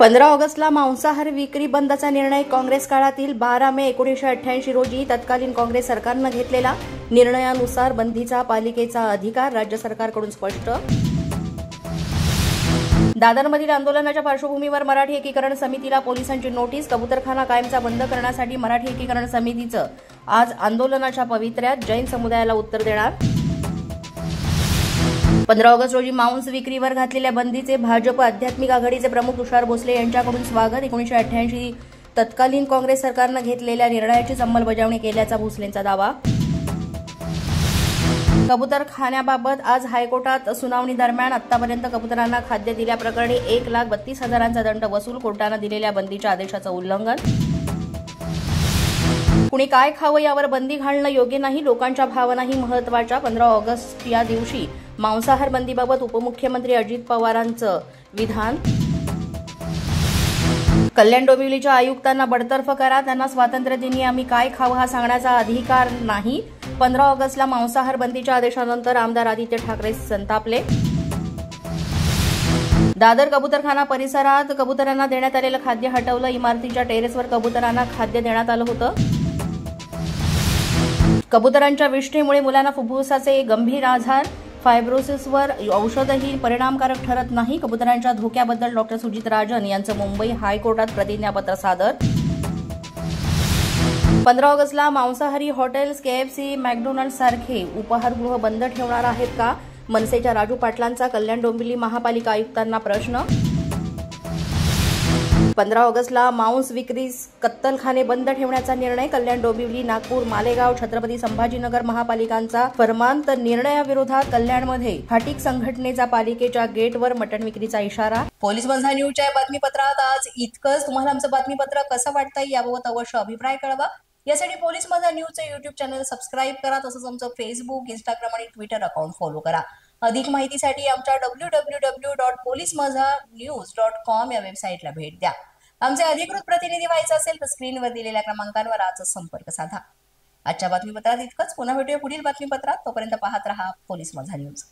15 ऑगस्टला मांसाहार विक्री बंदचा निर्णय. काँग्रेस काळातील 12 मे 1988 रोजी तत्कालीन काँग्रेस सरकारनं घेतलेला निर्णयानुसार बंदीचा पालिकेचा अधिकार राज्य सरकारकडून स्पष्ट. दादरमधील आंदोलनाच्या पार्श्वभूमीवर मराठी एकीकरण समितीला पोलिसांची नोटीस. कबूतरखाना कायमचा बंद करण्यासाठी मराठी एकीकरण समितीचं आज आंदोलनाच्या पवित्र्यात. जैन समुदायाला उत्तर देणार. 15 ऑगस्ट रोजी मांस विक्रीवर घातलेल्या बंदीचे भाजप आध्यात्मिक आघाडीचे प्रमुख तुषार भोसले यांच्याकडून स्वागत. 1988 तत्कालीन काँग्रेस सरकारनं घेतलेल्या निर्णयाची अंमलबजावणी केल्याचा भोसलेंचा दावा. कबूतरखान्याबाबत आज हायकोर्टात सुनावणी दरम्यान आतापर्यंत कबुतरांना खाद्य दिल्याप्रकरणी 1,32,000चा दंड वसूल. कोर्टानं दिलेल्या बंदीच्या आदेशाचं उल्लंघन. कुणी काय खावं यावर बंदी घालणं योग्य नाही, लोकांच्या भावनाही महत्वाच्या. 15 ऑगस्ट या दिवशी मांसाहार बंदीबाबत उपमुख्यमंत्री अजित पवारांचं विधान. कल्याण डोंबिवलीच्या आयुक्तांना बडतर्फ करा, त्यांना स्वातंत्र्यदिनी आम्ही काय खावं हा सांगण्याचा अधिकार नाही. 15 ऑगस्टला मांसाहार बंदीच्या आदेशानंतर आमदार आदित्य ठाकरे संतापले. दादर कबूतरखाना परिसरात कबुतरांना देण्यात आलेलं खाद्य हटवलं. इमारतीच्या टेरेसवर कबुतरांना खाद्य देण्यात आलं होतं. कबुतरांच्या विष्ठेमुळे मुलांना फुफ्फुसाचे गंभीर आजार, फायब्रोसिसवर औषधही परिणामकारक ठरत नाही. कबुतरांच्या धोक्याबद्दल डॉ. सुजित राजन यांचं मुंबई हायकोर्टात प्रतिज्ञापत्र सादर. 15 ऑगस्टला मांसाहारी हॉटेल्स, KFC, मॅकडोनल्ड सारखे उपाहारगृह बंद ठेवणार आहेत का? मनसेच्या राजू पाटलांचा कल्याण डोंबिवली महापालिका आयुक्तांना प्रश्न. 15 ऑगस्टला मांस विक्री कत्तलखाने बंद ठेवण्याचा निर्णय. कल्याण डोंबिवली, नागपूर, मालेगाव, छत्रपती संभाजीनगर महापालिकांचा फरमान. तर निर्णयाविरोधात कल्याणमध्ये फाटिक संघटनेचा पालिकेच्या गेटवर मटण विक्रीचा इशारा. पोलीस माझा न्यूजच्या बातमीपत्रात आज इतकंच. तुम्हाला आमचं बातमीपत्र कसं वाटतंय याबाबत अवश्य अभिप्राय कळवा. यासाठी पोलीस माझा न्यूजचं युट्यूब चॅनल सबस्क्राईब करा. तसंच आमचं फेसबुक, इंस्टाग्राम आणि ट्विटर अकाउंट फॉलो करा. अधिक माहितीसाठी आमच्या www.policemazhanews.com या वेबसाईटला भेट द्या. आमचे अधिकृत प्रतिनिधी व्हायचं असेल तर स्क्रीनवर दिलेल्या क्रमांकांवर आजच संपर्क साधा. आजच्या बातमीपत्रात इतकंच. पुन्हा भेटूया पुढील बातमीपत्रात. तोपर्यंत पाहत रहा पोलीस माझा न्यूज.